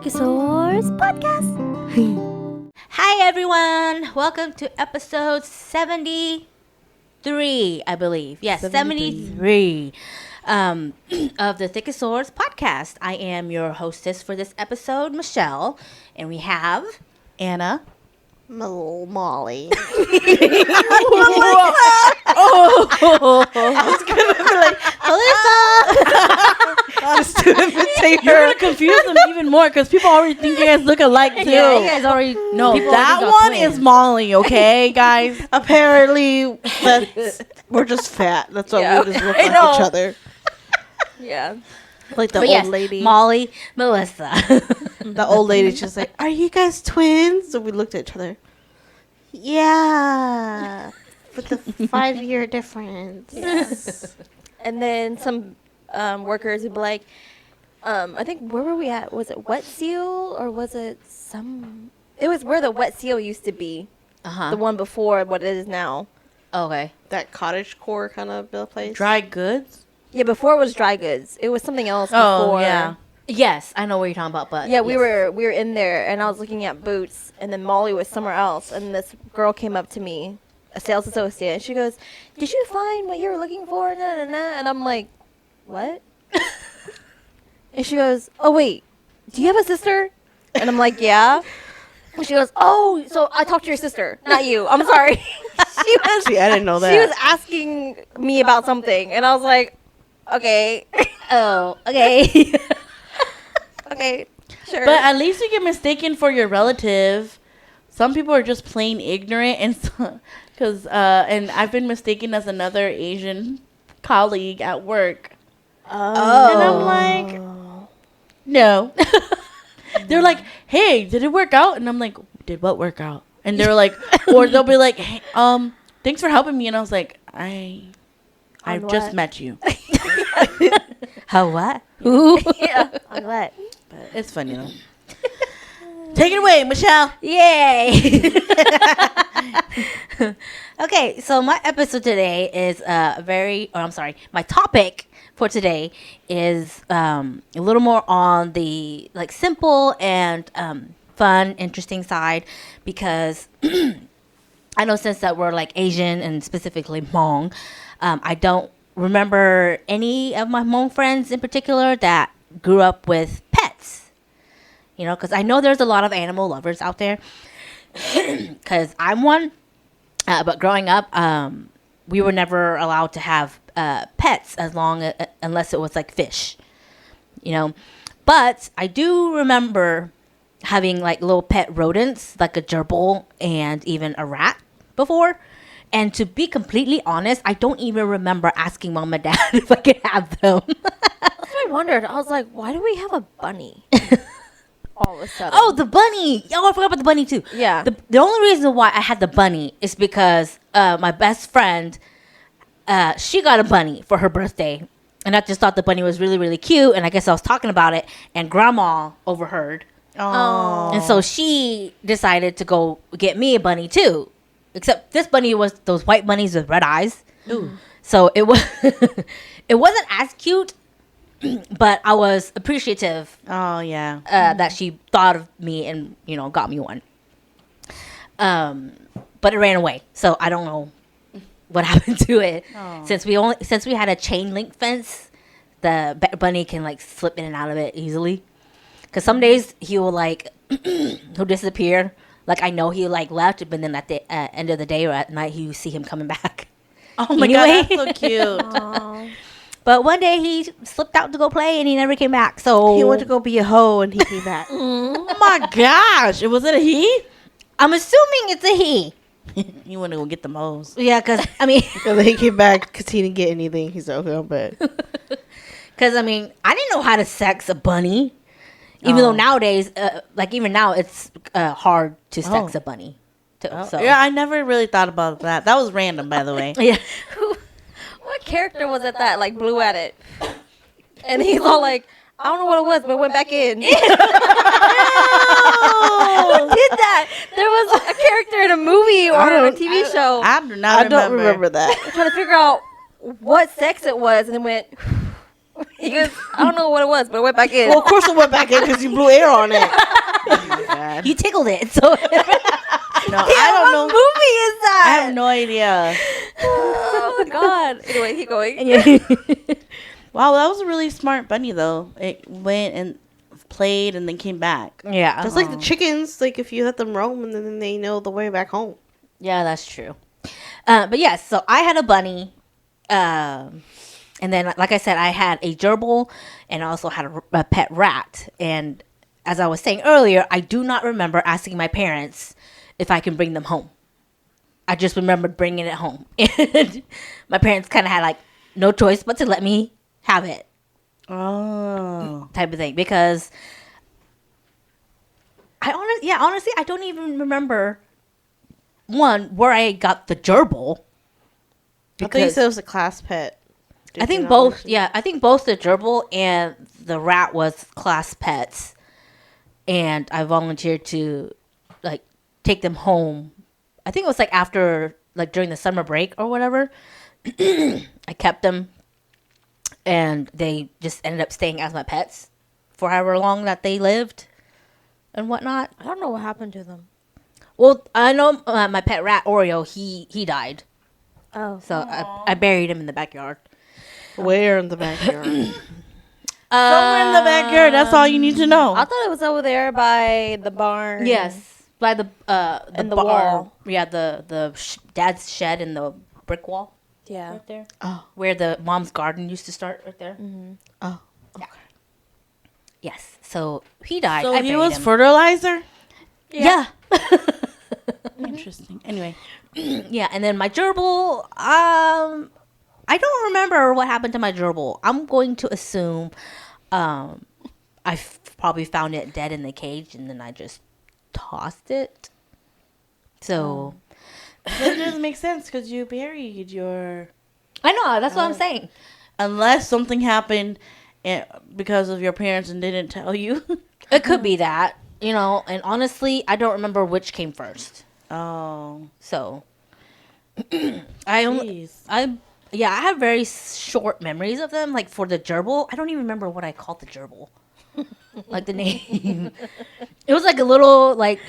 Thickosaurs Podcast. Hi, everyone. Welcome to episode 73, I believe. Yes, 73 of the Thickosaurs Podcast. I am your hostess for this episode, Michelle, and we have Anna. Molly. I was gonna be like, Alyssa. Just to imitate her. You're gonna confuse them even more because people already think you guys look alike too. Yeah, you guys already No, people that already got one twins. is Molly. Okay, guys. Apparently, we're just fat. That's why Yeah, we just look I like know. each other. Yeah. Like the But old yes, lady. Molly, Melissa. The old lady's just like, "Are you guys twins?" So we looked at each other. Yeah, with the 5-year difference. Yes. And then some workers would be like, I think, where were we at? Was it Wet Seal or was it some? It was where the Wet Seal used to be. Uh-huh. The one before what it is now. Okay. That cottage core kind of bill place. Dry goods. Yeah, before it was Dry Goods. It was something else Oh, before. yeah. Yes, I know what you're talking about, but Yeah, we yes. were in there, and I was looking at boots, and then Molly was somewhere else, and this girl came up to me, a sales associate, and she goes, "Did you find what you were looking for?" Nah, nah, nah. And I'm like, "What?" And she goes, "Oh wait, do you have a sister?" And I'm like, "Yeah." And she goes, "Oh, so I talked to your sister, not you. I'm sorry." she was See, I didn't know that. she was asking me about something, and I was like, "Okay, Oh, okay. okay, sure." But at least you get mistaken for your relative. Some people are just plain ignorant, and and I've been mistaken as another Asian colleague at work. Oh. And I'm like, no. They're like, "Hey, did it work out?" And I'm like, "Did what work out?" And they're like, or they'll be like, "Hey, thanks for helping me." And I was like, I've On just what? met you. How what? Who? Yeah, on what? But it's funny though. Take it away, Michelle. Yay! Okay, so my episode today is my topic for today is a little more on the like simple and fun, interesting side because I know since that we're like Asian and specifically Hmong, I don't remember any of my Hmong friends in particular that grew up with pets. You know, because I know there's a lot of animal lovers out there. Because I'm one. But growing up, we were never allowed to have pets unless it was like fish. You know, but I do remember having like little pet rodents, like a gerbil and even a rat before. And to be completely honest, I don't even remember asking mom and dad if I could have them. That's what I wondered. I was like, why do we have a bunny? All of a sudden. Oh, the bunny! Oh, I forgot about the bunny too. Yeah. The only reason why I had the bunny is because my best friend, she got a bunny for her birthday, and I just thought the bunny was really, really cute. And I guess I was talking about it, and Grandma overheard, Oh. and so she decided to go get me a bunny too. Except this bunny was those white bunnies with red eyes. Ooh. So it was, it wasn't as cute, but I was appreciative Oh yeah. that she thought of me and got me one. But it ran away, so I don't know what happened to it. Oh. Since we had a chain link fence, the bunny can like slip in and out of it easily. Cause some days he will like he'll disappear. Like I know he like left, but then at the end of the day or at night you see him coming back. Oh my Anyway. god, that's so cute. Aw. But one day he slipped out to go play and he never came back. So He went to go be a hoe and he came back. Oh my gosh, was it a he? I'm assuming it's a he. You want to go get the moles? Yeah, cause I mean. And then he came back because he didn't get anything. He's like, okay, I'm back. Because, I mean, I didn't know how to sex a bunny. Even though nowadays, like even now, it's hard to sex a bunny. Too, so. Yeah, I never really thought about that. That was random, by the way. Yeah. What character was it that like blew at it? And he's all like, I don't know what it was, but it went back in. Who did that? There was a character in a movie or a TV show. I do not I don't remember that. trying to figure out what sex it was, and then went He goes, I don't know what it was, but it went back in. Well, of course it went back in because you blew air on it. Oh my God. You tickled it, so No, I don't know. movie is I that? have no idea. Oh God. Anyway, keep going. Wow, that was a really smart bunny though. It went and played and then came back. yeah, Just like the chickens, like if you let them roam and then they know the way back home. yeah, that's true. But yes, so I had a bunny, and then like I said, I had a gerbil, and I also had a pet rat. And as I was saying earlier, I do not remember asking my parents if I can bring them home. I just remembered bringing it home, and my parents kind of had like no choice but to let me have it, Oh. type of thing. Because honestly, I don't even remember where I got the gerbil. I thought you said it was a class pet. I think both. Yeah, I think both the gerbil and the rat was class pets, and I volunteered to like take them home. I think it was like after like during the summer break or whatever. I kept them, and they just ended up staying as my pets for however long that they lived and whatnot. I don't know what happened to them. Well, I know my pet rat Oreo. He died, Oh. so I buried him in the backyard. Where in the backyard? Somewhere in the backyard. That's all you need to know. I thought it was over there by the barn. Yes, by the And the bar- wall. Yeah, dad's shed and the brick wall Yeah. right there, Oh. where the mom's garden used to start, right there. Oh. Yes, so he died. So I he buried was him. fertilizer? Yeah. Interesting. Anyway. Yeah, and then my gerbil. I don't remember what happened to my gerbil. I'm going to assume, probably found it dead in the cage, and then I just tossed it. So That doesn't make sense because you buried your... I know that's what I'm saying. Unless something happened because of your parents and didn't tell you. It could be that, and honestly, I don't remember which came first. Oh. So I Jeez. have very short memories of them. Like for the gerbil, I don't even remember what I called the gerbil. Like the name. It was like a little like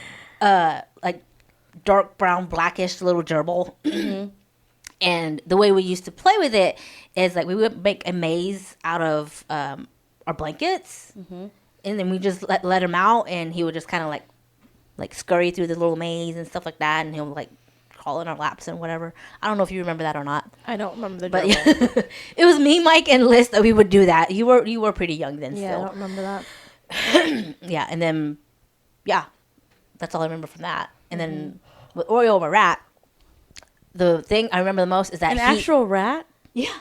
dark brown blackish little gerbil. And the way we used to play with it is like we would make a maze out of our blankets, and then we just let him out, and he would just kind of like scurry through the little maze and stuff like that, and he'll like crawl in our laps and whatever. I don't know if you remember that or not, I don't remember the but gerbil. yeah, it was me, Mike, and Liz that we would do that. You were pretty young then, Yeah, I still. don't remember that. Yeah, and then that's all I remember from that. And then with Oreo, my rat, the thing I remember the most is that An actual rat? yeah,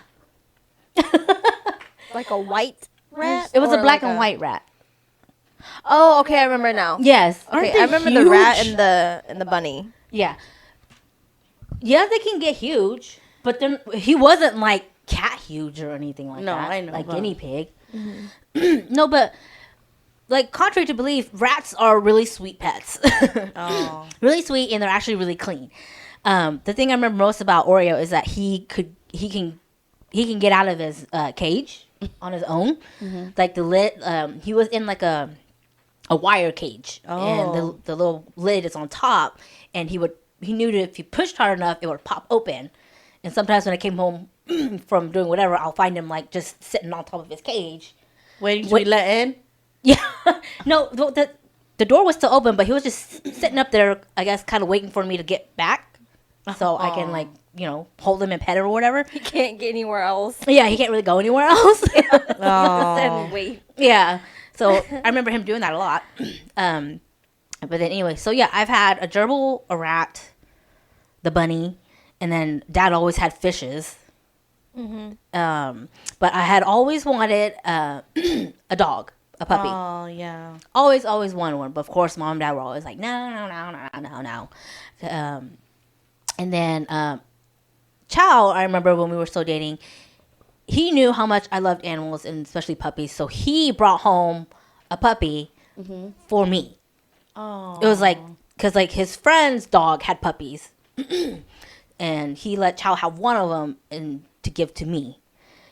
Like a white rat? it was a Or black like and white rat. Oh, okay, I remember now. Yes, Okay, they I remember the rat huge? and the bunny. yeah, they can get huge, but then he wasn't like cat huge or anything like No, that. I know, like but- guinea pig. No, but like contrary to belief, rats are really sweet pets. Oh. Really sweet, and they're actually really clean. The thing I remember most about Oreo is that he can get out of his cage on his own. Like the lid, he was in like a wire cage, and Oh. the little lid is on top, and he knew that if he pushed hard enough, it would pop open. And sometimes when I came home from doing whatever, I'll find him like just sitting on top of his cage. Waiting to be let in? Yeah, no, the door was still open, but he was just sitting up there, I guess, kind of waiting for me to get back, so I can like hold him and pet him or whatever. He can't get anywhere else. Yeah, he can't really go anywhere else. Oh. And wait. Yeah, so I remember him doing that a lot. But then anyway, so yeah, I've had a gerbil, a rat, the bunny, and then Dad always had fishes. But I had always wanted a dog, a puppy. Oh, yeah. Always wanted one. But of course, Mom and Dad were always like, no. And then Chow, I remember when we were still dating, he knew how much I loved animals and especially puppies. So he brought home a puppy for me. Oh. It was like, because like his friend's dog had puppies. And he let Chow have one of them and to give to me.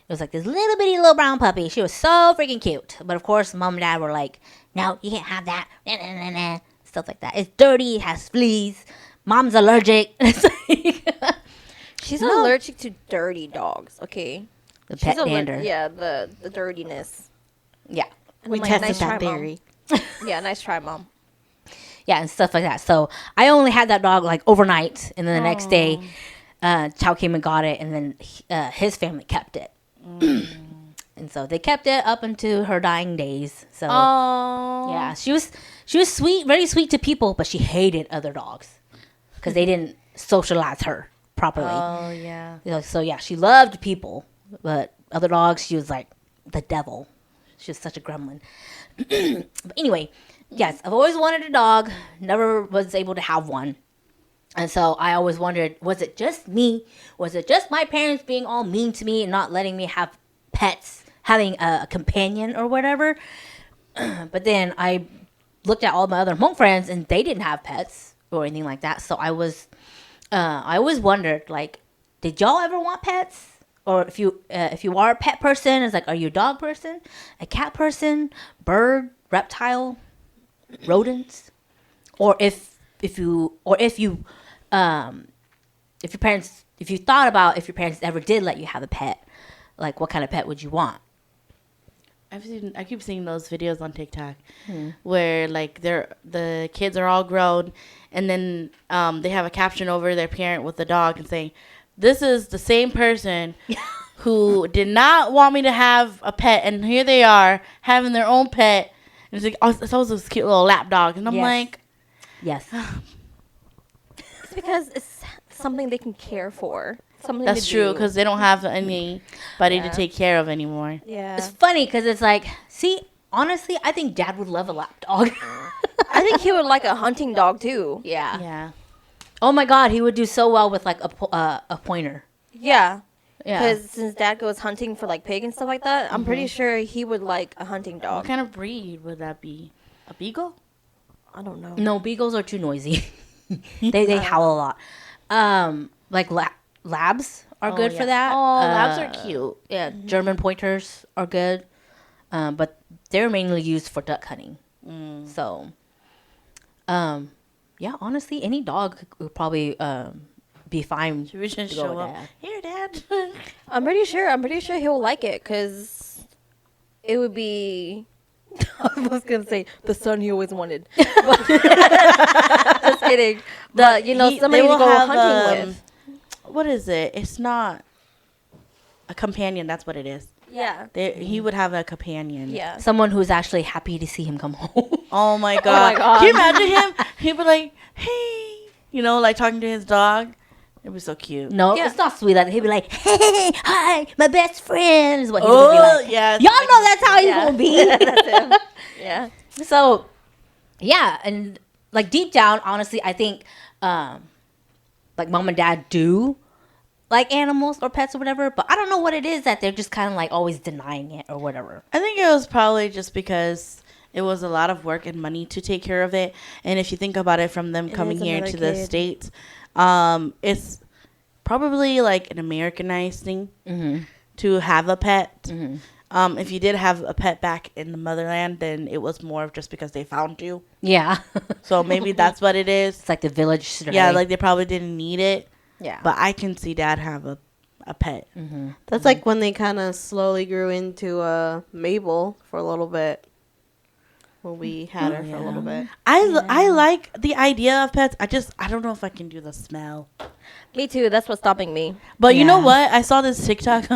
It was like this little bitty little brown puppy. She was so freaking cute. But of course, mom and dad were like, no, you can't have that. Nah, nah, nah, nah. Stuff like that. It's dirty. It has fleas. Mom's allergic. It's like She's allergic to dirty dogs. Okay. the She's pet dander. Yeah, the dirtiness. Yeah. And We I'm like, tested nice that try, Mom. theory. Yeah, nice try, mom. Yeah, and stuff like that. So I only had that dog like overnight, and then the next day, Chow came and got it, and then his family kept it. And so they kept it up into her dying days. So Oh. yeah, she was sweet, very sweet to people, but she hated other dogs because they didn't socialize her properly. Oh yeah. You know, so yeah, she loved people, but other dogs, she was like the devil. She was such a gremlin. But anyway, yes, I've always wanted a dog. Never was able to have one. And so I always wondered, was it just me? Was it just my parents being all mean to me and not letting me have pets, having a companion or whatever? But then I looked at all my other home friends and they didn't have pets or anything like that. So I always wondered, like, did y'all ever want pets? Or if you are a pet person, it's like, are you a dog person, a cat person, bird, reptile, rodents? Or if you thought about if your parents ever did let you have a pet, like what kind of pet would you want? I keep seeing those videos on TikTok where like the kids are all grown, and then they have a caption over their parent with the dog and saying, "This is the same person who did not want me to have a pet, and here they are having their own pet." And it's like, oh, it's always this cute little lap dog, and I'm Yes. like, Yes. It's because it's something they can care for. Something that's to true do. because they don't have anybody to take care of anymore. Yeah. It's funny because it's like, see, honestly, I think Dad would love a lap dog. I think he would like a hunting dog too. Yeah. Yeah. Oh my God, he would do so well with like a pointer. Yeah. Yeah. Because since Dad goes hunting for like pig and stuff like that, I'm pretty sure he would like a hunting What dog. kind of breed would that be? A beagle? I don't know. No, beagles are too noisy. they howl a lot. Like labs are good yeah. for that. Oh, labs are cute. Yeah, German pointers are good, but they're mainly used for duck hunting. So, yeah, honestly, any dog would probably be fine. Should we just to go show with up? that. Here, Dad. I'm pretty sure he'll like it because it would be. I was gonna say the son he always wanted. But- just kidding. But somebody they to will go have, hunting with. What is it? It's not a companion. That's what it is. Yeah. He would have a companion. Yeah. Someone who's actually happy to see him come home. Oh my god. God. Can you imagine him? He'd be like, "Hey," like talking to his dog. It'd be so cute. No, Yeah. it's not sweet. Like he'd be like, "Hey, hi, my best friend." Is what he would be like. yeah. Y'all know that's how he's Yeah. gonna be. That's him. Yeah. So, yeah, and like deep down, honestly, I think like mom and dad do like animals or pets or whatever, but I don't know what it is that they're just kind of like always denying it or whatever. I think it was probably just because it was a lot of work and money to take care of it. And if you think about it from them coming is here another to the kid. States, it's probably like an Americanized thing to have a pet. If you did have a pet back in the motherland, then it was more of just because they found you. Yeah, So maybe that's what it is. it's like the village story. Yeah, like they probably didn't need it. yeah, But I can see Dad have a pet. That's like when they kind of slowly grew into Mabel for a little bit. When we had her for a little bit. I like the idea of pets. I don't know if I can do the smell. Me too. That's what's stopping me. But you know Yeah. what? I saw this TikTok,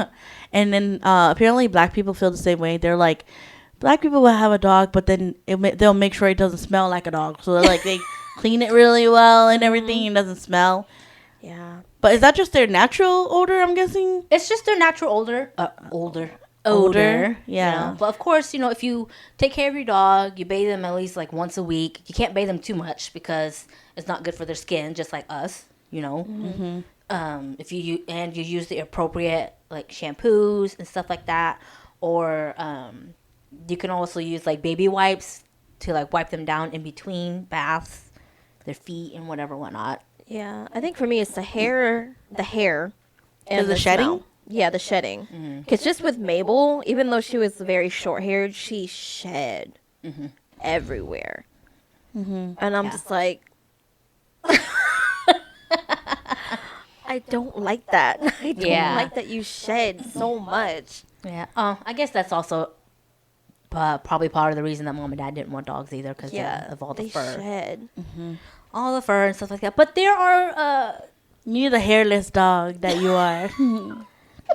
and then apparently black people feel the same way. They're like, black people will have a dog, but then they'll make sure it doesn't smell like a dog. So like they clean it really well and everything, and doesn't smell. Yeah. But is that just their natural odor? I'm guessing. it's just their natural odor. Odor, You yeah. know? But of course, if you take care of your dog, you bathe them at least like once a week. You can't bathe them too much because it's not good for their skin, just like us. If you use the appropriate like shampoos and stuff like that, or you can also use like baby wipes to like wipe them down in between baths, their feet and whatnot. Yeah. I think for me it's the hair, and the shedding? smell. Yeah, the shedding. Because just with Mabel, even though she was very short haired, she shed everywhere. And I'm just like, I don't like that. I don't Yeah. like that you shed so much. Yeah. I guess that's also probably part of the reason that mom and dad didn't want dogs either, because of all the they fur. shed. All the fur and stuff like that. But there are You're the hairless dog that you are.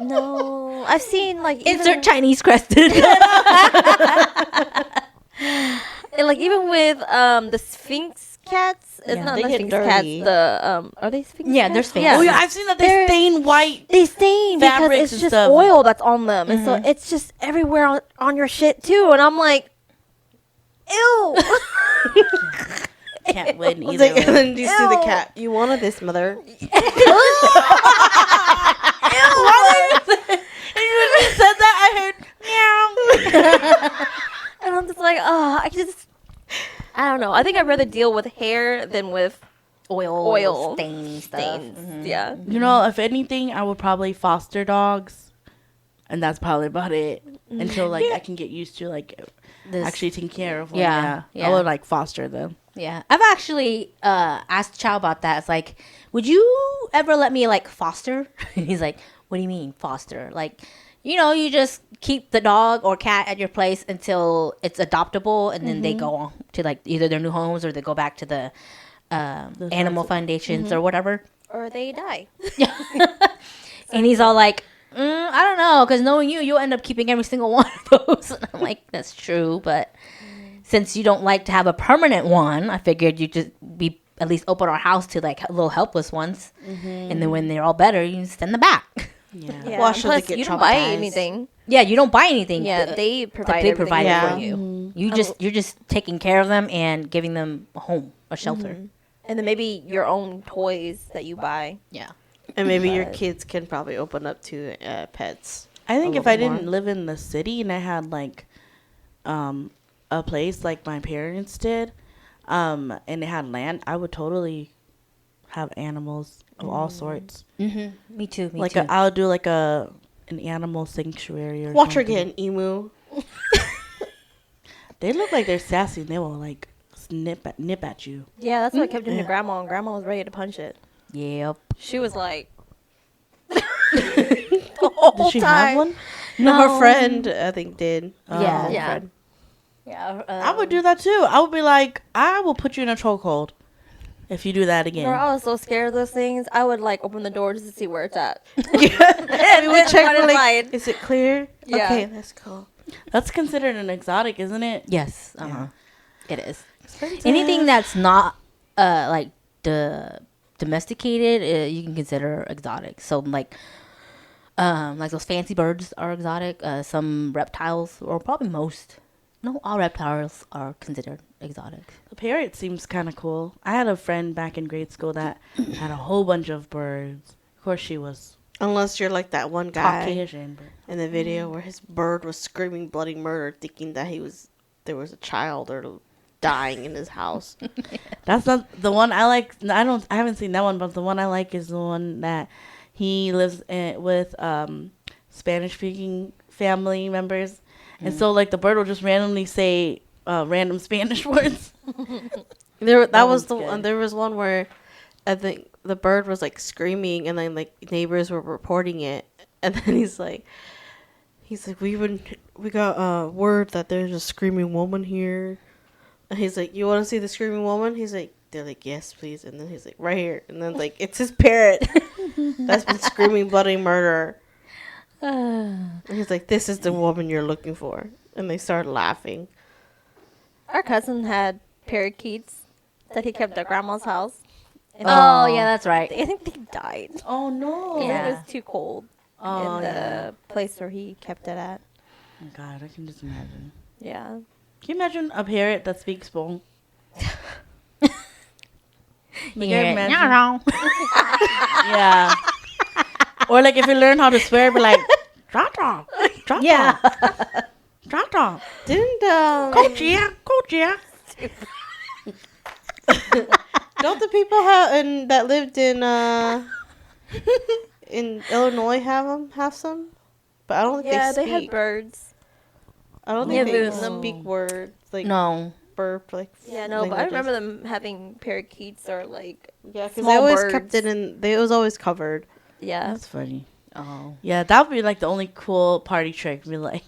No, I've seen like insert Chinese crested. like even with the Sphinx cats. It's Yeah, not they the get Sphinx dirty. cats. The are they Sphinx? Yeah, cats? they're Sphinx. Yeah. Oh yeah, I've seen that they They're- stain white. They stain because Fabrics it's and just stuff. oil that's on them, and so it's just everywhere on your shit too. And I'm like, ew. Can't win It's either. like, and way. then you see the Ew. cat. You wanted this, mother. You said that, I heard meow. And I'm just like, oh, I don't know. I think I'd rather deal with hair than with oil stain stuff. stains. Yeah. You know, if anything, I would probably foster dogs, and that's probably about it until like I can get used to like This- actually taking care of them. Yeah, yeah. I would like foster them. Yeah, I've actually asked Chow about that. It's like, would you ever let me like foster? And he's like, what do you mean foster? Like, you know, you just keep the dog or cat at your place until it's adoptable, and then they go on to like either their new homes or they go back to the animal foundations or whatever. Or they die. And he's all like, I don't know, because knowing you, you'll end up keeping every single one of those. And I'm like, that's true, but since you don't like to have a permanent one, I figured you'd just be at least open our house to like little helpless ones, and then when they're all better, you can send them back. Yeah. Yeah. Well, should they Plus, get you don't buy traumatized? anything. Yeah, you don't buy anything. Yeah, The- they the- provide. they everything provide Yeah. it for you. You're just taking care of them and giving them a home, a shelter. And then maybe your own toys that you buy. Yeah. And maybe your kids can probably open up to pets. I think A if I little didn't more. live in the city and I had like a place like my parents did, and they had land, I would totally have animals of all sorts. Mm-hmm. Me too. Me Like too. I'll do like an animal sanctuary or Watch her something. get an emu. They look like they're sassy and they will like nip at you. Yeah, that's what I kept doing to grandma, and grandma was ready to punch it. Yep. She was like, Did she have one? No, her friend I think did. Yeah. Her Yeah. friend. Yeah. I would do that too. I would be like, I will put you in a chokehold if you do that again. Girl, I was so scared of those things. I would like open the door just to see where it's at. We would check Run for, like, inside. is it clear? Yeah. Okay, let's go. That's considered an exotic, isn't it? Yes. It is. Anything that's not like domesticated, you can consider exotic. So like those fancy birds are exotic. Some reptiles, or probably most. No, all reptiles are considered exotic. The parrot seems kind of cool. I had a friend back in grade school that had a whole bunch of birds. Of course, she was Unless you're like that one guy Caucasian. But in the video where his bird was screaming bloody murder, thinking that there was a child or dying in his house. that's not the one I like. I haven't seen that one, but the one I like is the one that he lives with Spanish-speaking family members, and so like the bird will just randomly say random Spanish words. That was one's the good. one. There was one where I think the bird was like screaming, and then like neighbors were reporting it, and then he's like, we got word that there's a screaming woman here, and he's like, you want to see the screaming woman? He's like, they're like, yes, please, and then he's like, right here, and then like it's his parrot that's been screaming bloody murder, and he's like, this is the woman you're looking for, and they started laughing. Our cousin had parakeets that he kept at grandma's house. And Oh yeah, that's right. I think they died. Oh no! Yeah. It was too cold Oh in the yeah. place where he kept it at. Oh, God, I can just imagine. Yeah. Can you imagine a parrot that speaks Bon? You Can hear you it, imagine? "Meow." Yeah. Or like if you learn how to swear, be like, "Drop, Yeah. drop." Didn't Coach, yeah. don't the people that lived in in Illinois have some, but I don't think Yeah, they they had speak. birds. I don't Yeah, think they but- speak words like No. burp like. Yeah, no, but I languages. remember them having parakeets or like Yeah, because they small always birds. kept it in. It was always covered. yeah. That's funny. Oh. Yeah, that would be like the only cool party trick. Be like,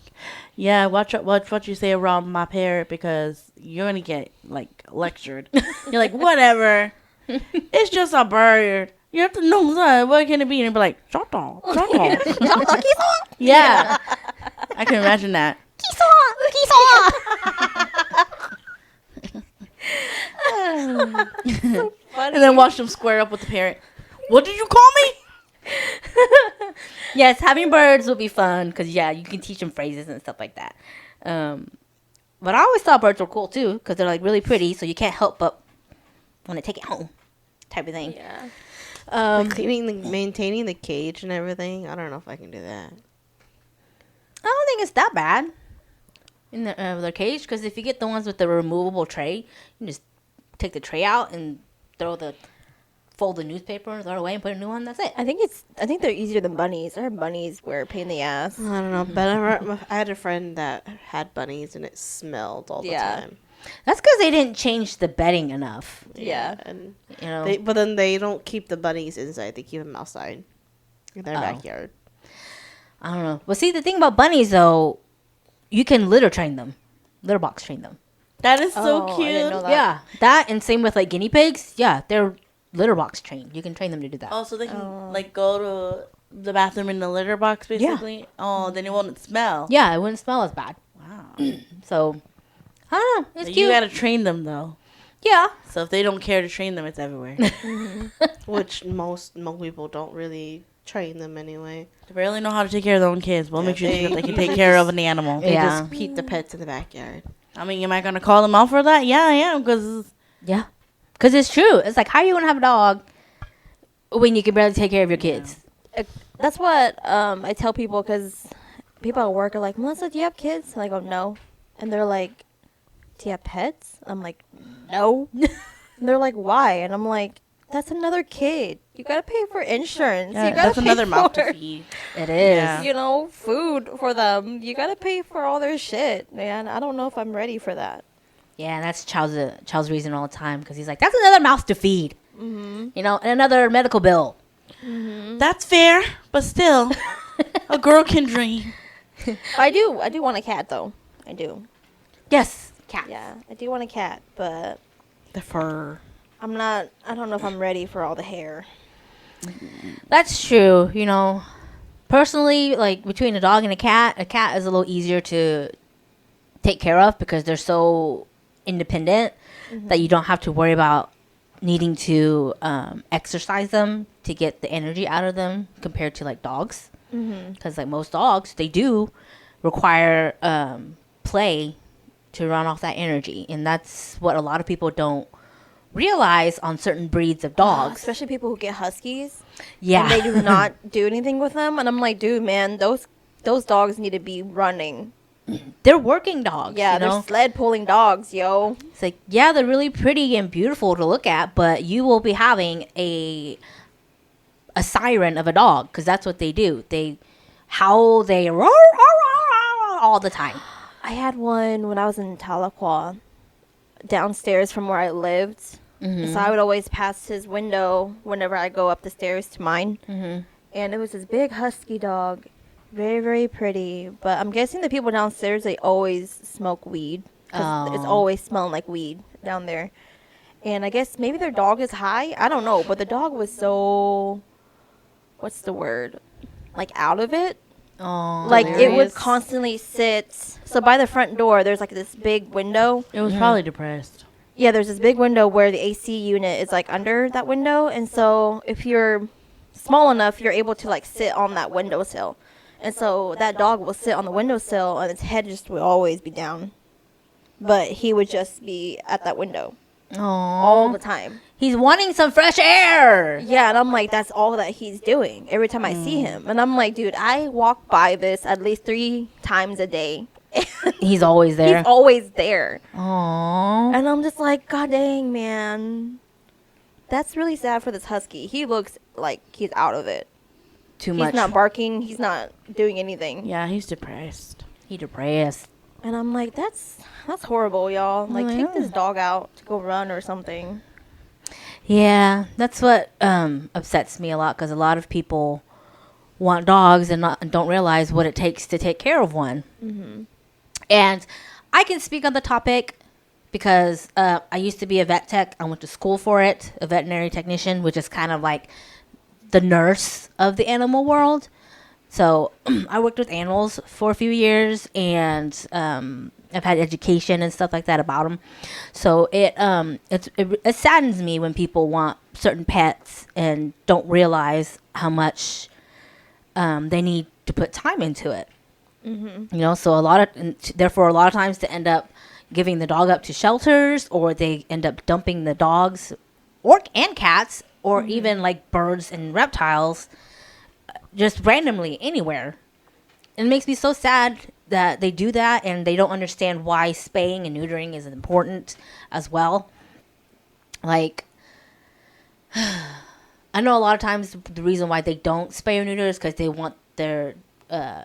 yeah, watch what you say around my parrot because you're gonna get like lectured. You're like, whatever. It's just a bird. You have to know what can it be, and be like, shut up, shut up. Yeah, I can imagine that. And then watch them square up with the parrot. What did you call me? Yes, having birds would be fun because yeah, you can teach them phrases and stuff like that. But I always thought birds were cool too because they're like really pretty, so you can't help but want to take it home, type of thing. Yeah. Maintaining the cage and everything. I don't know if I can do that. I don't think it's that bad in their cage because if you get the ones with the removable tray, you can just take the tray out and fold the newspaper and throw it away and put a new one. That's it. I think they're easier than bunnies. Our bunnies were a pain in the ass. I don't know, but I had a friend that had bunnies and it smelled all the Yeah. time. That's because they didn't change the bedding enough. Yeah. and You know. but then they don't keep the bunnies inside; they keep them outside in their Oh. backyard. I don't know. But see, the thing about bunnies though, you can litter train them, litter box train them. That is so Oh, I cute. didn't know that. Yeah, that and same with like guinea pigs. Yeah, they're litter box trained. You can train them to do that. Oh, so they can like go to the bathroom in the litter box, basically. Oh, then it won't smell. Yeah, it wouldn't smell as bad. Wow. So I don't know. It's You cute. gotta train them though. Yeah. So if they don't care to train them, it's everywhere. Which most people don't really train them anyway. They barely know how to take care of their own kids. We'll Yeah, make sure they- they can take care of an animal. They Yeah. just keep the pets in the backyard. I mean, am I gonna call them out for that? Yeah, I am, because Yeah. Because it's true. It's like, how you want to have a dog when you can barely take care of your kids? That's what I tell people because people at work are like, Melissa, do you have kids? And I go, no. And they're like, do you have pets? I'm like, no. And they're like, why? And I'm like, that's another kid. You gotta pay for insurance. yeah, you gotta that's pay another mouth for, to feed. It is. Yeah. you know, food for them. You gotta pay for all their shit, man. I don't know if I'm ready for that. Yeah, and that's Charles' reason all the time because he's like, that's another mouth to feed. Mm-hmm. You know, and another medical bill. That's fair, but still, a girl can dream. I do want a cat though. I do. Yes, cat. Yeah, I do want a cat, but The fur. I don't know if I'm ready for all the hair. That's true. You know, personally, like between a dog and a cat is a little easier to take care of because they're so independent that you don't have to worry about needing to exercise them to get the energy out of them compared to like dogs. Because like most dogs, they do require play to run off that energy, and that's what a lot of people don't realize on certain breeds of dogs. Especially people who get huskies. Yeah, And they do not do anything with them. And I'm like, dude, man, those dogs need to be running. they're working dogs. Yeah, you know? they're sled pulling dogs, yo. It's like, yeah, they're really pretty and beautiful to look at, but you will be having a siren of a dog because that's what they do. They howl, they roar, all the time. I had one when I was in Tahlequah downstairs from where I lived. So I would always pass his window whenever I go up the stairs to mine. And it was this big husky dog. Very, very pretty. But I'm guessing the people downstairs, they always smoke weed. 'Cause it's Oh. always smelling like weed down there. And I guess maybe their dog is high. I don't know. But the dog was so, what's the word? Like out of it. Oh, Like it would Hilarious. constantly sit. So by the front door, there's like this big window. It was probably depressed. Yeah, there's this big window where the AC unit is like under that window, and so if you're small enough, you're able to like sit on that windowsill. And so that dog will sit on the windowsill, and its head just will always be down. But he would just be at that window all the time. he's wanting some fresh air. Yeah, and I'm like, that's all that he's doing every time I see him. And I'm like, dude, I walk by this at least 3 times a day. He's always there. He's always there. Aww. And I'm just like, God dang, man. That's really sad for this husky. He looks like he's out of it. too He's much. not barking. He's not doing anything. Yeah, he's depressed. He depressed. And I'm like, that's horrible, y'all. Like, take yeah. this dog out to go run or something. Yeah, that's what upsets me a lot because a lot of people want dogs and don't realize what it takes to take care of one. And I can speak on the topic because I used to be a vet tech. I went to school for it, a veterinary technician, which is kind of like the nurse of the animal world. So I worked with animals for a few years, and I've had education and stuff like that about them. So it saddens me when people want certain pets and don't realize how much they need to put time into it. You know, so therefore a lot of times they end up giving the dog up to shelters, or they end up dumping the dogs and cats, or even like birds and reptiles just randomly anywhere. And it makes me so sad that they do that, and they don't understand why spaying and neutering is important as well. Like, I know a lot of times the reason why they don't spay or neuter is because they want their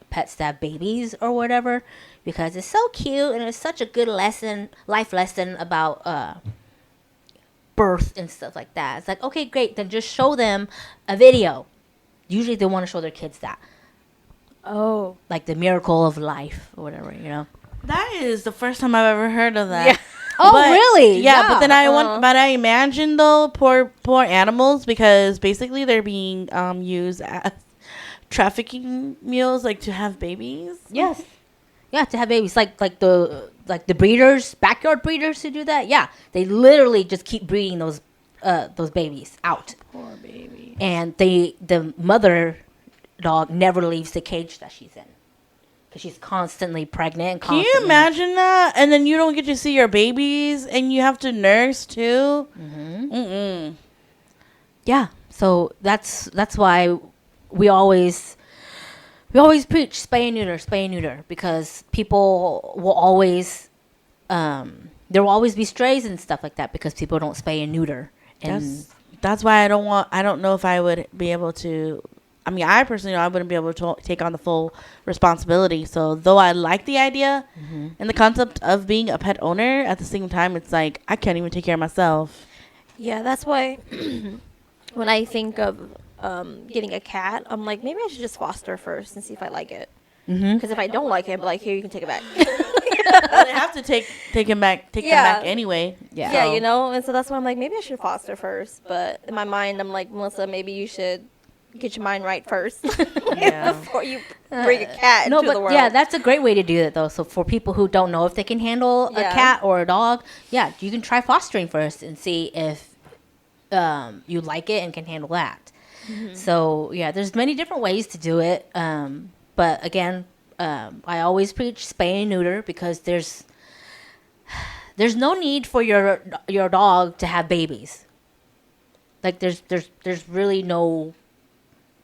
pets to have babies or whatever, because it's so cute and it's such a good life lesson about birth and stuff like that. It's like, okay, great, then just show them a video. Usually they want to show their kids that, Oh. like the miracle of life or whatever, you know. That is the first time I've ever heard of that. Yeah. Oh, But- really? Yeah, but then Uh-uh. but I imagine though, poor animals, because basically they're being used as trafficking mules, like to have babies. Yes. Yeah, to have babies, like the breeders, backyard breeders who do that. Yeah, they literally just keep breeding those babies out, Poor baby. and the mother dog never leaves the cage that she's in because she's constantly pregnant. And Can you constantly, imagine that? And then you don't get to see your babies, and you have to nurse too. Mm-mm. Yeah, so that's why we always preach spay and neuter, because people will always there will always be strays and stuff like that because people don't spay and neuter. And That's why I don't know if I would be able to. I mean, I personally know I wouldn't be able to take on the full responsibility. So though I like the idea and the concept of being a pet owner, at the same time, it's like I can't even take care of myself. Yeah, that's why when I think of getting a cat, I'm like, maybe I should just foster first and see if I like it. Because if I don't like it, I'm like, here, you can take it back. Well, they have to take him back anyway. Yeah. Yeah, you know? And so that's why I'm like, maybe I should foster first. But in my mind, I'm like, Melissa, maybe you should get your mind right first Yeah. before you bring a cat No, into but the world. yeah, that's a great way to do it though. So for people who don't know if they can handle a Yeah. cat or a dog, yeah, you can try fostering first and see if you like it and can handle that. So yeah, there's many different ways to do it. But again, I always preach spay and neuter because there's no need for your dog to have babies. Like there's really no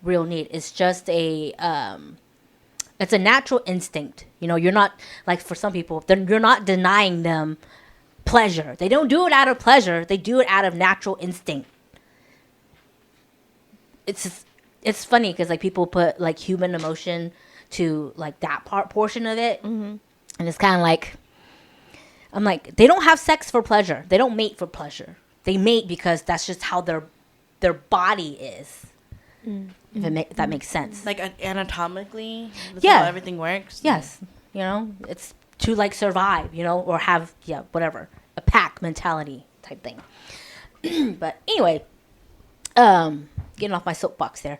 real need. It's just it's a natural instinct. You know, you're not, like for some people, you're not denying them pleasure. They don't do it out of pleasure. They do it out of natural instinct. It's funny because like people put like human emotion to like that portion of it, and it's kind of like, I'm like, they don't have sex for pleasure. They don't mate for pleasure. They mate because that's just how their body is. If that makes sense. Like anatomically, that's Yeah. how everything works. Yes, you know, it's to like survive, you know, or have whatever, a pack mentality type thing. But anyway, getting off my soapbox there.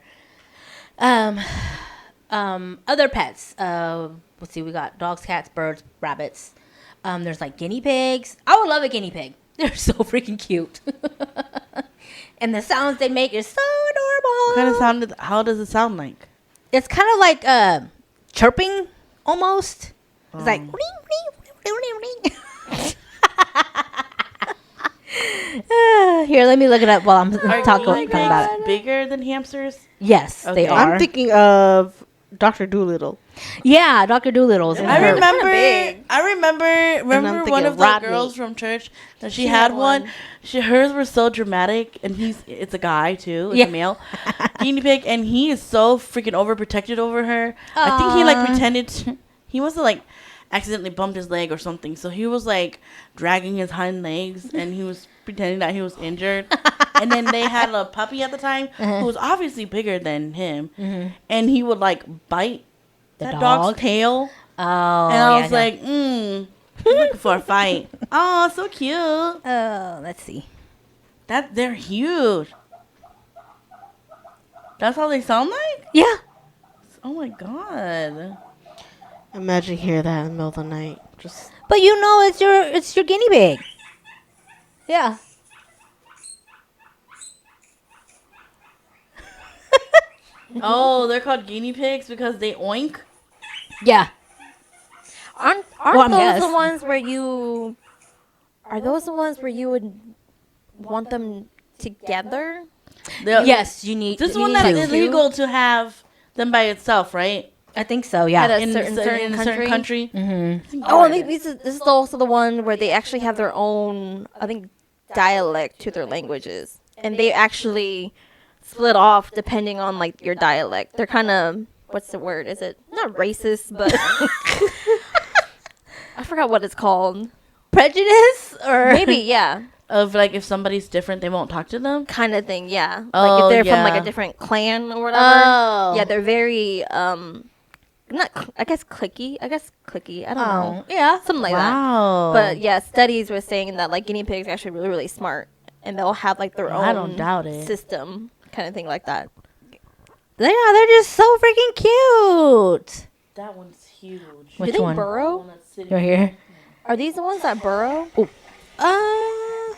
Other pets. Let's see, we got dogs, cats, birds, rabbits. There's like guinea pigs. I would love a guinea pig. They're so freaking cute. And the sounds they make is so adorable. What kind of sound? How does it sound like? It's kind of like chirping almost. It's like here. Let me look it up while I'm talking about it. Bigger than hamsters? Yes, they Okay. are. I'm thinking of Dr. Doolittle. Yeah, Dr. Doolittle's. Yeah. I They're remember. big. I remember thinking one of the Rodney. girls from church that she She had had one. one. Hers were so dramatic, and it's a guy too, it's Yeah. a male guinea pig, and he is so freaking overprotected over her. I think he like Aw. pretended he must have like accidentally bumped his leg or something, so he was like dragging his hind legs, and he was pretending that he was injured. And then they had a puppy at the time who was obviously bigger than him, and he would like bite The that dog? dog's tail. Oh, And I yeah, was yeah. like, looking for a fight. Oh, so cute. Oh, let's see. They're huge. That's how they sound like? Yeah. Oh my god. Imagine hear that in the middle of the night. Just But you know it's your guinea pig. Yeah. Oh, they're called guinea pigs because they oink? Yeah. Aren't Well, I'm those yes. the ones where you? Are those the ones where you would want them together? Yes, you need. This you one need that to. is illegal to have them by itself, right? I think so. Yeah. At a In certain a certain country. Mm-hmm. Oh, and this is also the one where they actually have their own, I think, dialect to their languages, and they actually split off depending on like your dialect. They're kind of, what's the word? Is it not racist, but I forgot what it's called. Prejudice or Maybe, yeah, Of like if somebody's different, they won't talk to them. kind of thing. Yeah, like Oh, if they're from like yeah. a different clan or whatever. Oh. Yeah, they're very not. I guess clicky. I don't know. Oh, yeah. Something like that. Wow. But yeah, studies were saying that like guinea pigs are actually really, really smart, and they'll have like their own I don't doubt it. system, kind of thing like that. They're just so freaking cute. that one's huge. Which Do they one? burrow? One that's sitting Right here. Are these the ones that burrow? Uh,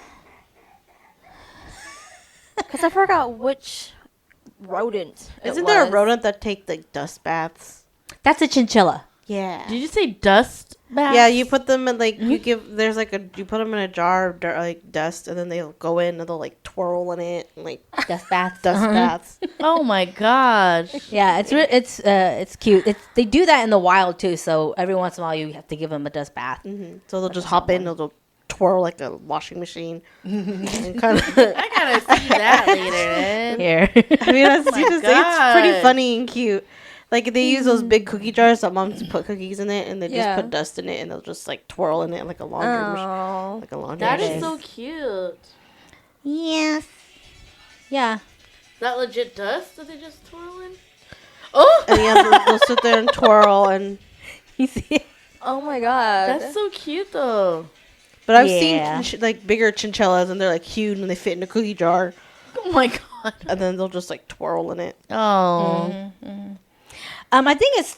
Because I forgot which rodent. it isn't there a was. rodent that take like dust baths? that's a chinchilla. Yeah. Did you say dust bath? Yeah, you put them in like you give. There's like you put them in a jar of like dust, and then they'll go in and they'll like twirl in it and like Dust bath. dust Uh-huh. baths. Oh my gosh. Yeah, it's cute. They do that in the wild too. So every once in a while you have to give them a dust bath. So they'll just hop in, they'll twirl like a washing machine. and kind of. I gotta see that later, then. Here. I mean, it's, Oh my it's pretty gosh. funny and cute. Like they use those big cookie jars that moms put cookies in it, and they Yeah. just put dust in it, and they'll just like twirl in it like a laundry machine, Oh. like a laundry That machine. is so cute. Yes. Yeah. Is that legit dust that they just twirl in? Oh! And yeah, they'll sit there and twirl, and You see? Oh my god. That's so cute, though. but I've Yeah. seen like bigger chinchillas, and they're like huge, and they fit in a cookie jar, Oh my god. and then they'll just like twirl in it. Oh. I think it's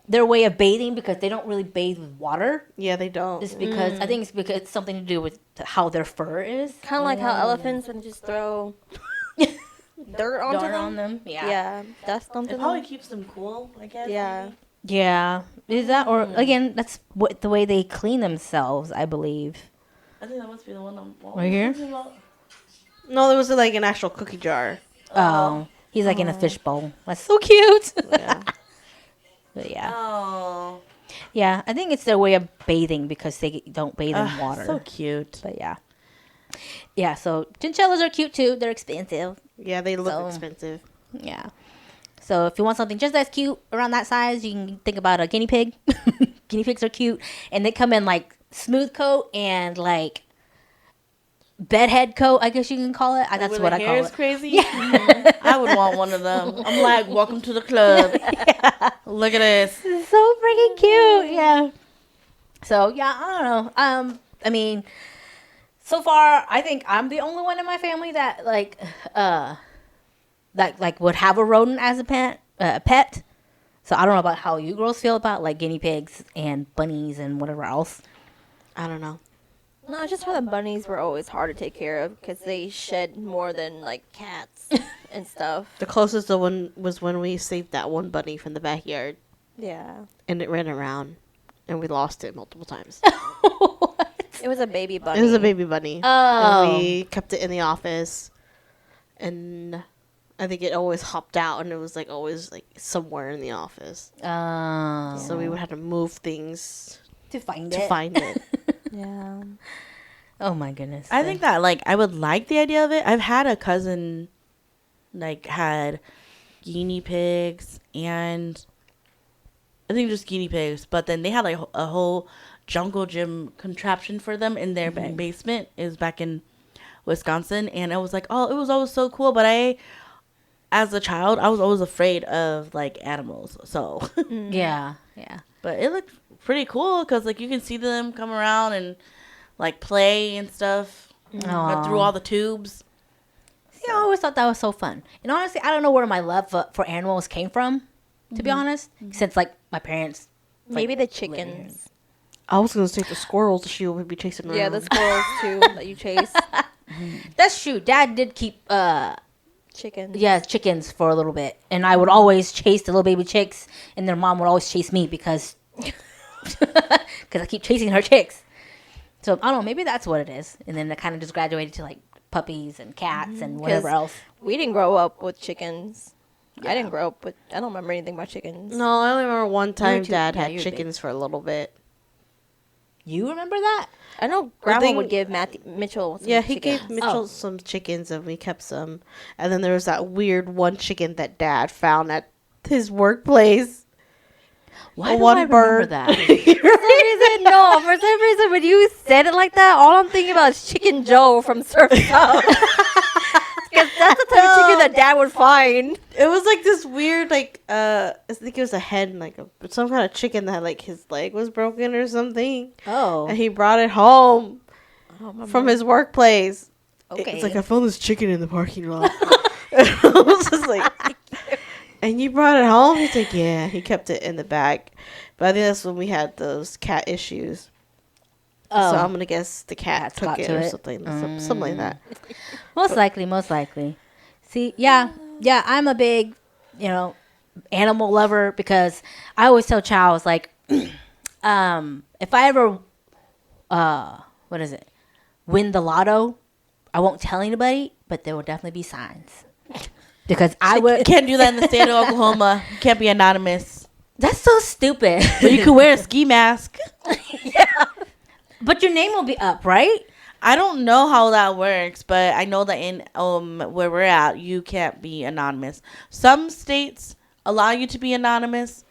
their way of bathing because they don't really bathe with water. Yeah, they don't. Just because I think it's because it's something to do with how their fur is. kind of like how elephants would just throw dirt onto Dirt them. on them. Yeah. Yeah, dust onto It probably them. keeps them cool, I guess. Yeah. Yeah. Is that or again? That's what the way they clean themselves. I believe. I think that must be the one I'm Right here? talking about. No, there was like an actual cookie jar. Oh, he's like in a fishbowl. That's so cute. Yeah. But yeah, Oh. yeah. I think it's their way of bathing because they don't bathe in Ah, water. So cute. But yeah, yeah. So chinchillas are cute too. They're expensive. Yeah, they look So- expensive. Yeah. So if you want something just as cute around that size, you can think about a guinea pig. Guinea pigs are cute, and they come in like smooth coat and like bedhead coat. I guess you can call it. That's When what the I hair call is it. crazy. I would want one of them. I'm like, welcome to the club. Look at this. It's so freaking cute. Yeah. So yeah, I don't know. I mean, so far I think I'm the only one in my family that like would have a rodent as a pet. So I don't know about how you girls feel about like guinea pigs and bunnies and whatever else. I don't know. No, it's just for the bunnies were always hard to take care of because they shed more than like cats and stuff. The closest the one was when we saved that one bunny from the backyard, Yeah. and it ran around, and we lost it multiple times. It was a baby bunny. It was a baby bunny. Oh. And we kept it in the office, and I think it always hopped out, and it was like always like somewhere in the office. So we would have to move things to find to it. find it. Yeah. Oh my goodness. I think that like I would like the idea of it. I've had a cousin like had guinea pigs and I think just guinea pigs, but then they had like a whole jungle gym contraption for them in their basement. It was back in Wisconsin, and it was like, oh, it was always so cool. But as a child, I was always afraid of like animals. So, Yeah. but it looked pretty cool because like you can see them come around and like play and stuff through all the tubes. See, I always thought that was so fun. And honestly, I don't know where my love for animals came from, to be honest. Since like my parents. Maybe like, the chickens. I was gonna say the squirrels. She would be chasing around. Yeah, the squirrels too that you chase. That's true. Dad did keep Chickens. chickens for a little bit, and I would always chase the little baby chicks, and their mom would always chase me because I keep chasing her chicks. So I don't know, maybe that's what it is. And then it kind of just graduated to like puppies and cats and whatever 'Cause else. We didn't grow up with chickens. I didn't grow up with. I don't remember anything about chickens. No, I only remember one time too- Dad yeah, had you were chickens for a little bit. You remember that? I know Grandma thing- would give Mitchell. Some Yeah, he chickens. gave Mitchell some chickens, and we kept some. And then there was that weird one chicken that Dad found at his workplace. Why do one I remember bird. that? For some reason, no. For some reason, when you said it like that, all I'm thinking about is Chicken Joe from Surf's Up. Because that's the type of chicken that Dad would find. It was like this weird, like, I think it was a hen, like some kind of chicken that like his leg was broken or something. Oh, And he brought it home from his workplace. okay. It's like, I found this chicken in the parking lot. I was just like, and you brought it home? He's like, yeah. He kept it in the bag. But I think that's when we had those cat issues. Oh. So I'm going to guess the cat Cats took got it to or it. something like that. Most likely. See, yeah, I'm a big, animal lover because I always tell Charles like, if I ever, win the lotto, I won't tell anybody, but there will definitely be signs because I You would. can't do that in the state of Oklahoma. You can't be anonymous. That's so stupid. But you can wear a ski mask. But your name will be up, right? I don't know how that works, but I know that in where we're at, you can't be anonymous. Some states allow you to be anonymous,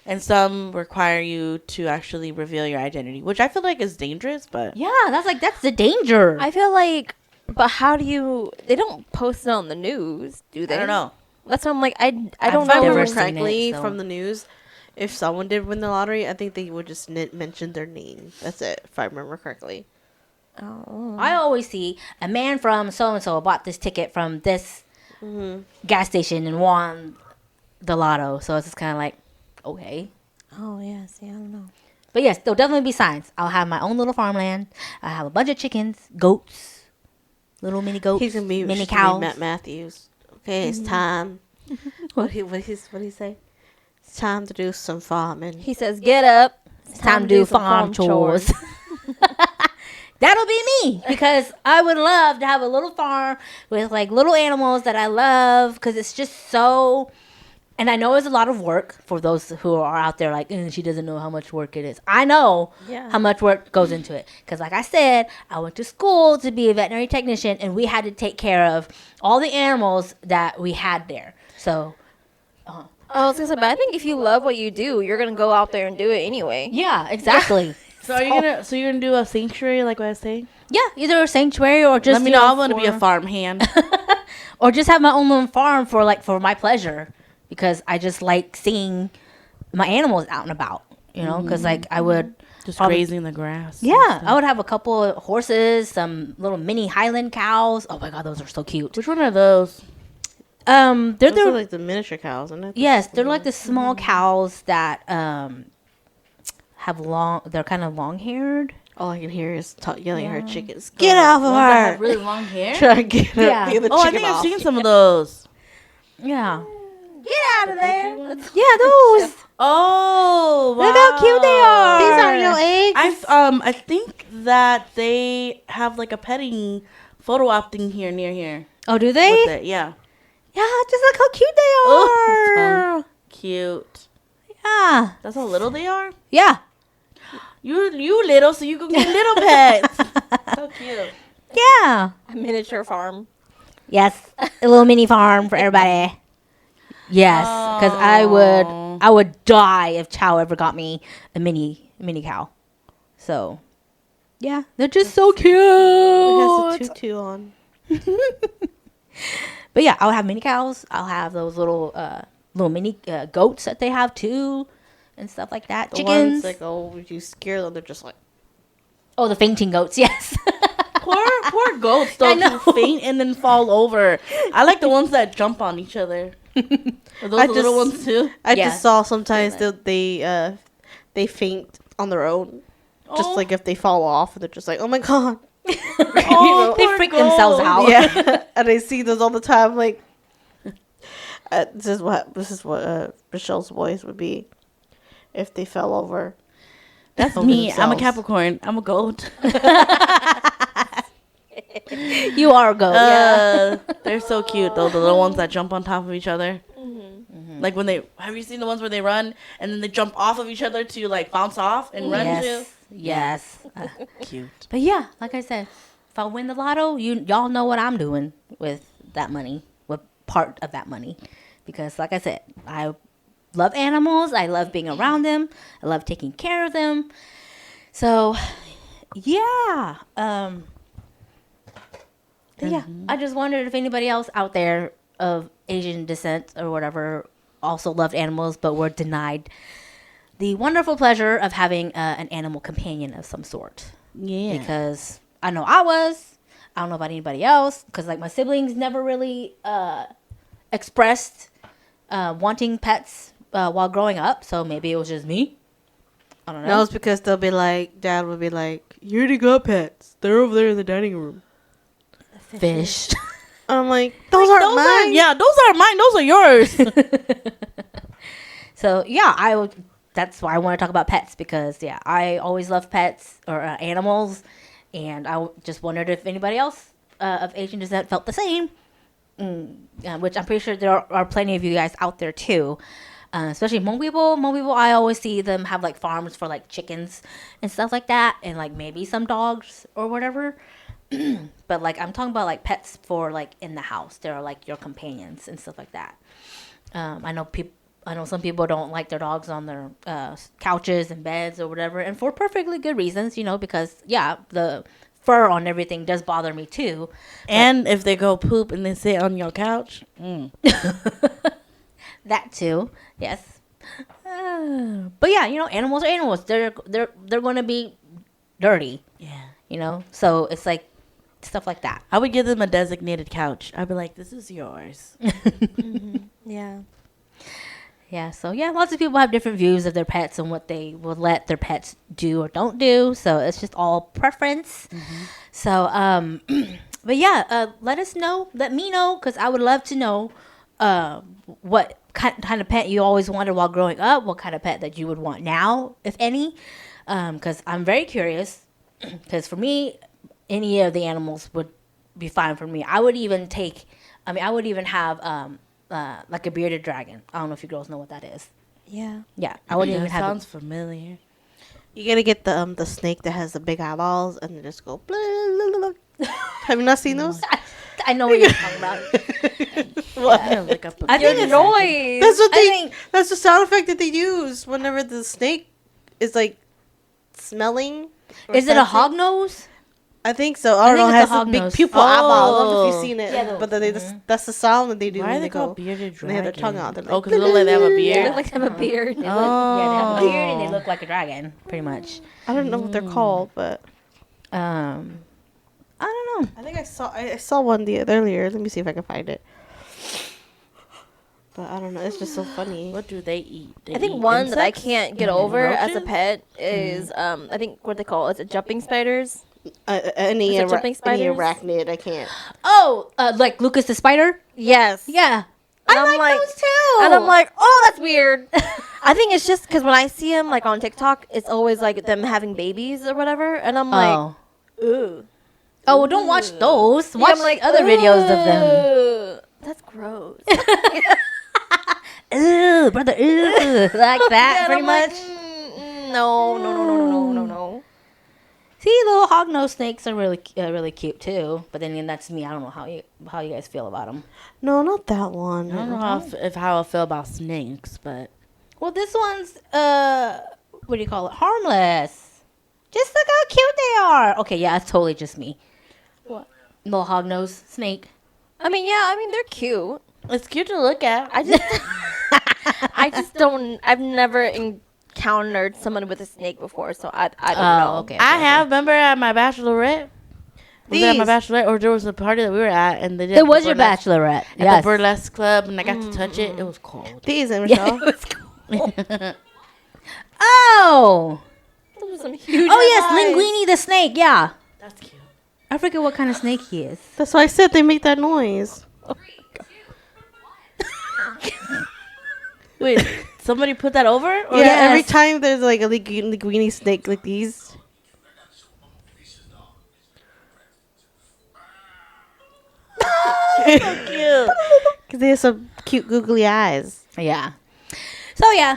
and some require you to actually reveal your identity, which I feel like is dangerous. But Yeah, that's the danger. I feel like, but how do you? They don't post it on the news, do they? I don't know. That's what I'm like. I don't I've If I know. never remember seen correctly it, so- from the news, if someone did win the lottery, I think they would just mention their name. That's it, if I remember correctly. Oh. I always see a man from so and so bought this ticket from this gas station and won the lotto. So it's just kind of like, okay. Oh yes, yeah, I don't know. But yes, there'll definitely be signs. I'll have my own little farmland. I have a bunch of chickens, goats, little mini goats, He's gonna be mini she's gonna cows. be Matt Matthews. Okay, it's time. what he say? It's time to do some farming. He says, "Get up. It's time to do farm chores. That'll be me because I would love to have a little farm with like little animals that I love because it's just so. And I know it's a lot of work for those who are out there like, she doesn't know how much work it is. I know Yeah. how much work goes into it. Because like I said, I went to school to be a veterinary technician and we had to take care of all the animals that we had there. So, I was gonna say, but I think if you love what you do, you're gonna go out there and do it anyway. yeah, exactly. So you're gonna do a sanctuary like what I was saying? Yeah, either a sanctuary or just Let me you know. know, I want to be a for- farm hand. or just have my own little farm for my pleasure because I just like seeing my animals out and about, because like I would Just probably- grazing the grass. yeah, I would have a couple of horses, some little mini Highland cows. Oh my god, those are so cute. Which one are those? They're Those are the like the miniature cows, isn't it? yes, they're like the small cows that they're kind of long haired. All I can hear is yelling at her chickens. Get off of Ones that her! have really long hair. Try to get her. Yeah. Get the Oh, I chicken think I've off. seen some of those. Yeah, Get out of there. yeah, those. Oh, wow. Look how cute they are. These are your eggs. I think that they have like a petting photo op thing here near here. Oh, do With they? it, yeah. Yeah, just look how cute they Oh, are. Cute. Yeah. That's how little they are. Yeah. You little, so you can get little pets. So cute. Yeah. A miniature farm. Yes. A little mini farm for everybody. Yes, because Aw. I would die if Chow ever got me a mini cow. So, yeah, they're just so cute. It has a tutu on. But yeah, I'll have mini cows. I'll have those little mini goats that they have too, and stuff like that. The Chickens. ones like, oh, you scare them, they're just like, Oh, the fainting goats. Yes. Poor goats though, I know. who faint and then fall over. I like the ones that jump on each other. Are those I the little just- ones too? I Yeah. just saw sometimes they faint on their own. Just Oh. like if they fall off and they're just like, oh my god. Oh, They poor freak themselves goat. out. Yeah. And I see those all the time. Like, this is what Michelle's voice would be if they fell over. That's Over me. I'm a themselves. Capricorn. I'm a goat. You are a goat. Yeah. They're so cute though. The little ones that jump on top of each other. Like when they have you seen the ones where they run and then they jump off of each other to like bounce off and run Yes. Yes. too? Cute. But yeah, like I said, if I win the lotto, y'all know what I'm doing with that money, with part of that money, because like I said, I love animals. I love being around them. I love taking care of them. So, yeah. Yeah. I just wondered if anybody else out there of Asian descent or whatever also loved animals, but were denied the wonderful pleasure of having an animal companion of some sort. Yeah. Because I know I was. I don't know about anybody else. Because like my siblings never really expressed wanting pets while growing up. So maybe it was just me. I don't know. No, it's because they'll be like, Dad would be like, you already got pets. They're over there in the dining room. Fish. And I'm like, those aren't mine. Yeah, those aren't mine. Those are yours. So yeah, that's why I want to talk about pets, because yeah, I always loved pets or animals, and just wondered if anybody else of Asian descent felt the same. Which I'm pretty sure there are plenty of you guys out there too. Especially Hmong people. Hmong people, I always see them have like farms for like chickens and stuff like that, and like maybe some dogs or whatever. But like I'm talking about like pets for like in the house. They're like your companions and stuff like that. I know some people don't like their dogs on their couches and beds or whatever, and for perfectly good reasons, because yeah, the fur on everything does bother me too. And if they go poop and they sit on your couch. That too, yes. But yeah, animals are animals. They're going to be dirty, Yeah. So it's like stuff like that. I would give them a designated couch. I'd be like, this is yours. Yeah. Yeah, so yeah, lots of people have different views of their pets and what they will let their pets do or don't do. So it's just all preference. So, but yeah, let me know, because I would love to know what kind of pet you always wanted while growing up, what kind of pet that you would want now, if any, because I'm very curious, because for me, any of the animals would be fine for me. I would even have like a bearded dragon. I don't know if you girls know what that is. Yeah. Yeah, I wouldn't even have. Sounds familiar. You gotta get the snake that has the big eyeballs and they just go blah, blah, blah, blah. Have you not seen those? I know what you're talking about. Yeah, like a I think The it's noise. That's what I they. think- That's the sound effect that they use whenever the snake is like smelling. or Is it a sensing. hog nose? I think so. I don't think know. It it's a has hog the big nose. pupil eyeballs. I don't know if Oh. you've seen it, Yeah, those. but then that's the sound that they do Why when are they they go. called bearded And dragon? they have their tongue out. They're like, Oh, because it look like they have a They beard. look like they have a beard. They look, yeah, they have a beard and they Oh. look like a dragon, pretty much. I don't know what they're called, but I don't know. I think I saw one earlier. Let me see if I can find it. But I don't know. It's just so funny. What do they eat? They I think eat one that I insects? can't get Mm, over as a roaches? pet is I think what they call it. Is it jumping spiders? Any Is it jumping any spiders? arachnid, I can't. Oh, like Lucas the spider? Yes. Yeah. And I I'm like those too. And I'm like, oh, that's weird. I think it's just because when I see them like on TikTok, it's always like them having babies or whatever, and I'm like, oh. ooh. Oh, well, don't watch those. Yeah, Watch I'm like other videos of them. "Ooh." That's gross. Ew, brother, ew, like that, pretty much. No. See, little hognose snakes are really cute too. But then again, that's me. I don't know how you guys feel about them. No, not that one. I don't know how I feel about snakes, but Well, this one's what do you call it? Harmless. Just look how cute they are. Okay, yeah, it's totally just me. What? Little hognose snake. I mean, yeah. I mean, they're cute. it's cute to look at. I just don't. I've never encountered someone with a snake before, so I don't know. Okay. I have. Remember at my bachelorette? Was it at my These. bachelorette, or there was a party that we were at, and they did. It was your burlesque- bachelorette. At Yes. the burlesque club, and I got to touch it. It was cold. These, and Yeah, Michelle. it was cool. Oh. Those are some huge. Oh yes, eyes. Linguini the snake. Yeah. That's cute. I forget what kind of snake he is. That's why I said they make that noise. Wait, somebody put that over? Or Yeah, every Yes. time there's like a linguini snake like these. cute. Because they have some cute googly eyes. Yeah.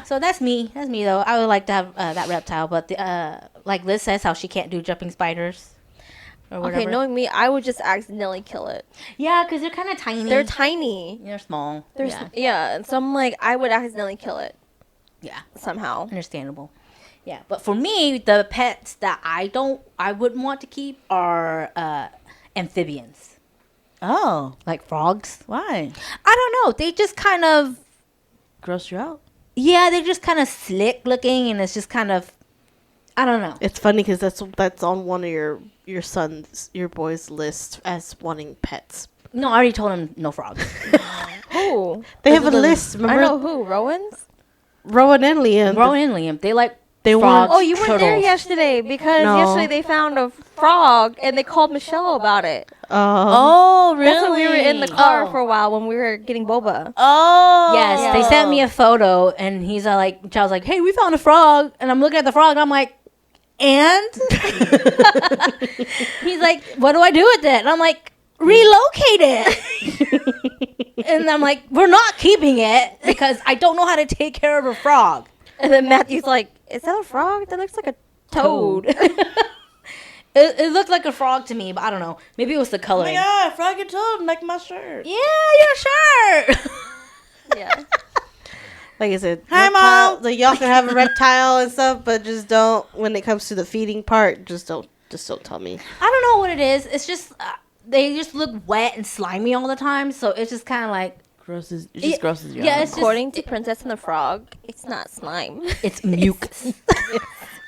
So that's me. That's me though. I would like to have that reptile, but like Liz says, how she can't do jumping spiders. Or whatever. Okay, knowing me, I would just accidentally kill it. Yeah, because they're kind of tiny. They're tiny. They're small. They're yeah. yeah. And so I'm like, I would accidentally kill it Yeah. somehow. Understandable. Yeah, but for me, the pets that I wouldn't want to keep are amphibians, Oh, like frogs. why? I don't know. They just kind of, Gross you out? yeah, they're just kind of slick looking, and it's just kind of, I don't know. It's funny because that's on one of your boy's list as wanting pets. No, I already told him no frogs. Who? They have a the- list. I Remember know who. Rowan's. Rowan and Liam? Rowan and Liam, they like They frogs. want- Oh, you weren't there turtles. yesterday because No. yesterday they found a frog and they called Michelle about it. Oh, really? That's when we were in the car Oh. for a while when we were getting boba. Oh. Yes, they sent me a photo, and he's like, Child's like, hey, we found a frog, and I'm looking at the frog, and I'm like, and he's like, what do I do with it? And I'm like, relocate it. And I'm like, we're not keeping it because I don't know how to take care of a frog. And then Matthew's like, is that a frog? That looks like a toad. It looked like a frog to me, but I don't know. Maybe it was the Oh my coloring. god, frog and toad make my shirt. Yeah, your shirt. Yeah. Like I said, Hi, reptile- Mom. Like y'all can have a reptile and stuff, but just don't. When it comes to the feeding part, just don't tell me. I don't know what it is. It's just they just look wet and slimy all the time, so it's just kind of like Grosses. It Yeah, just grosses you yeah, out. it's just- According to Princess and the Frog, it's not slime. it's mucus.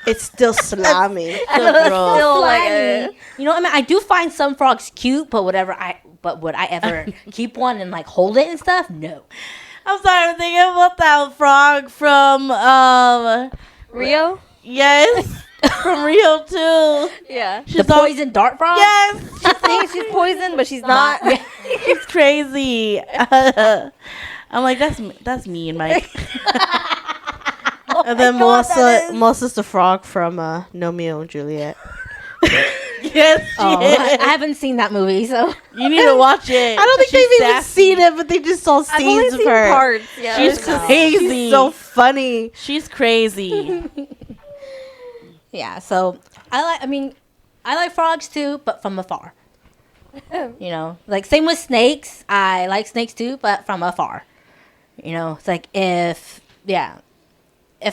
It's still slimy. So gross. Still like Slimy. You know, I mean, I do find some frogs cute, but would I ever keep one and like hold it and stuff? No. I'm sorry, I'm thinking about that frog from Rio? yes, from Rio too. Yeah. The poison dart frog? Yes, She thinks she's poisoned, but she's not. she's crazy. I'm like that's me and Mike. And then Melissa's the frog from Romeo and Juliet. Yes, she Oh, is. I haven't seen that movie, so You need to watch it. I don't think She's they've even sassy. seen it, but they just saw I've only scenes of seen her. parts. Yeah. She's it's- crazy. She's so funny. She's crazy. yeah. So I like frogs too, but from afar. You know, like same with snakes. I like snakes too, but from afar. You know, it's like if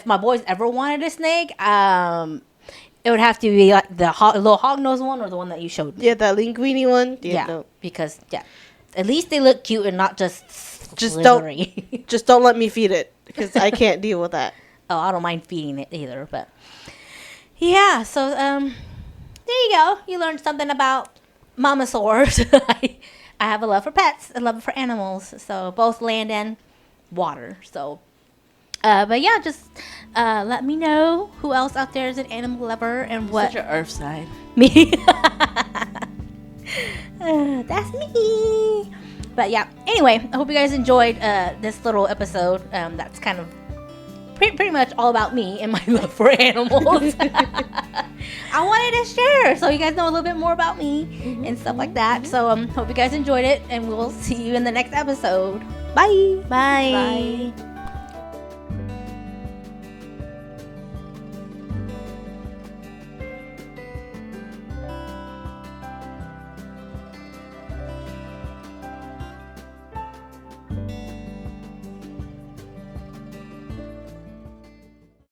my boys ever wanted a snake, it would have to be like the little hog-nosed one or the one that you showed me. Yeah, that linguini one. Yeah, No. because at least they look cute and not just Just don't- slithery. Just don't let me feed it because I can't deal with that. Oh, I don't mind feeding it either, but yeah. So there you go. You learned something about momosaurs. I have a love for pets, a love for animals, so both land and water. So, but yeah, just let me know who else out there is an animal lover and what Such an earth side. me. That's me. But yeah. Anyway, I hope you guys enjoyed this little episode. That's kind of pretty much all about me and my love for animals. I wanted to share so you guys know a little bit more about me and stuff like that. So hope you guys enjoyed it, and we'll see you in the next episode. Bye. Bye.